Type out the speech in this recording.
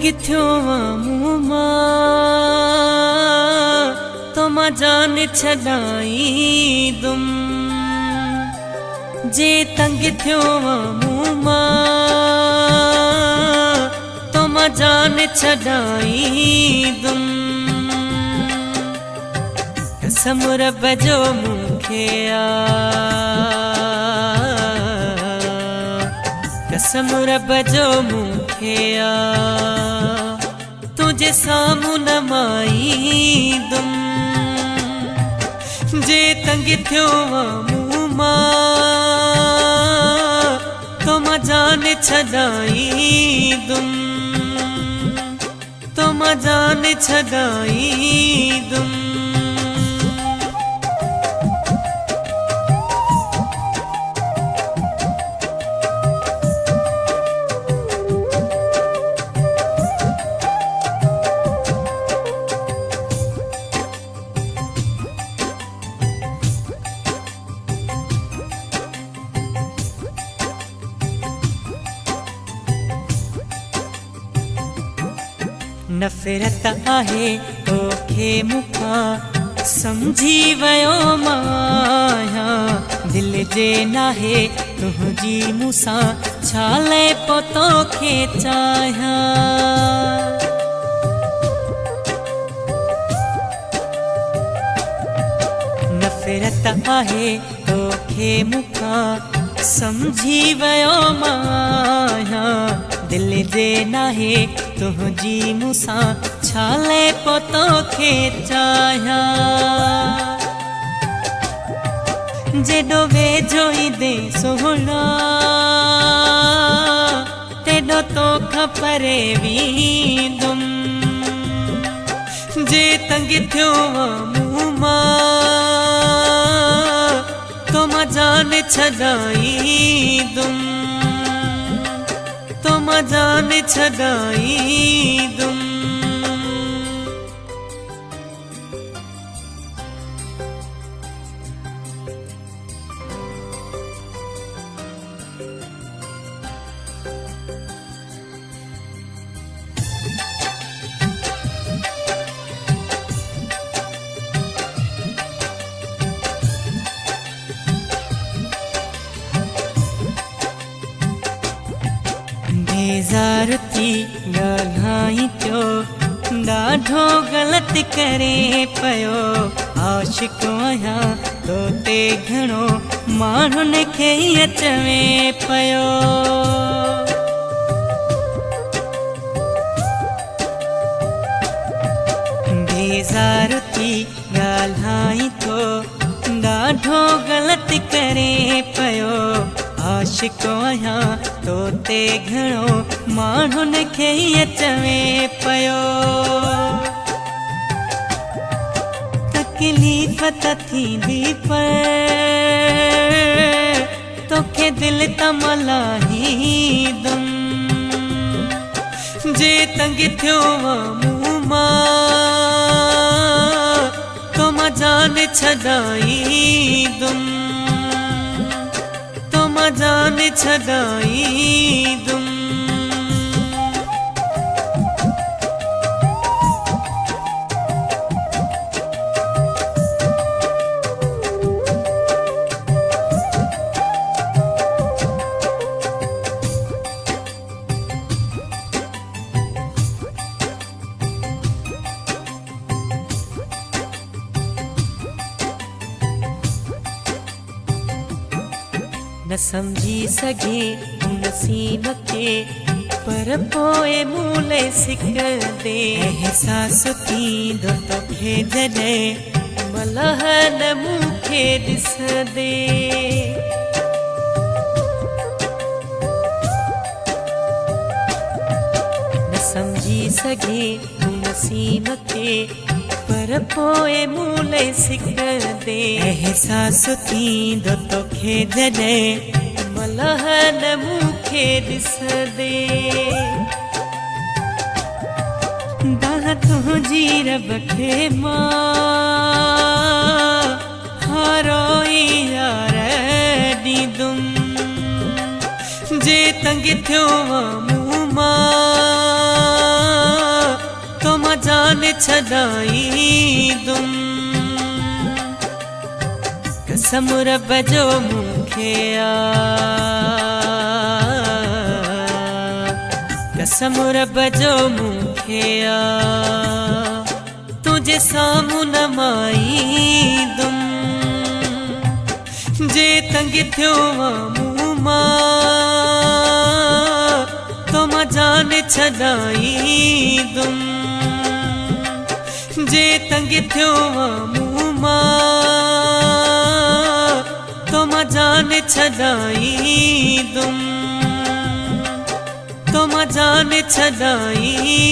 गिथ्यो मुमा तो मां जान छॾाई दुम जे तंग थियो मुमा तो मां जान छॾाई दुम कसम रब जो मूंखे कसम रब जो मूंखे तुझे साम्हूं न माई दुम जे तंग थियो मूं मां तो मां जान छॾाई दुम तो मां जान छॾाई दुम नफ़रत आहे तोखे मूंखां समझी वियो माया दिल जे नाहे तुंहिंजी मूंसां छाले पो तोखे चाहियां नफ़रत आहे तोखे मूंखां समझी वियो माया दिल जे नाहे तुंहिंजी मूंसां छाले पो तोखे चाहियां जेॾो वेझो ईंदे सोहणा तेॾो तोखां परे वेंदुम जे तंग थियो मूं मां तो मां जान छॾाई दुम तो मां जान छॾाई दुम बेज़ार थी ॻाल्हाई थियो ॾाढो ग़लति करे पियो आशिक़ आहियां तो ते घणो माण्हुनि खे ईअं चवे पियो बेज़ार थी ॻाल्हाई थो ॾाढो ग़लति करे पियो आशिक़ आहियां तो ते घणो माण्हुनि खे ईअं चवे पियो तकलीफ़ त थींदी पर तोखे दिल त मलाही दुम जे तंग थियो मूं मां तो मां जान छॾाई दुम तो मां जान छॾाई दुम न समझी सघे नसीब खे पर पोइ मूले सिकंदे एहसास थींदो तोखे जॾहिं मलह न मूंखे ॾिसंदे न समझी सघे नसीब खे पर पोइ मूले सिकंदे एहसास थींदो तोखे जॾहिं मलह न मूंखे ॾिसंदे दाह तुंहिंजी रब खे मां हारो यार ॾींदुम जे तंग थियो मूं मां छदाई दुम कसम रब जो मूंखे कसम रब जो मूंखे तुझे साम्हूं न माई दुम जे तंग थियो मूं मां तो मां जान छॾाई दुम जे तंग थियो मूं मां तो मां जान छॾाई दुम तो मां जान छॾाई।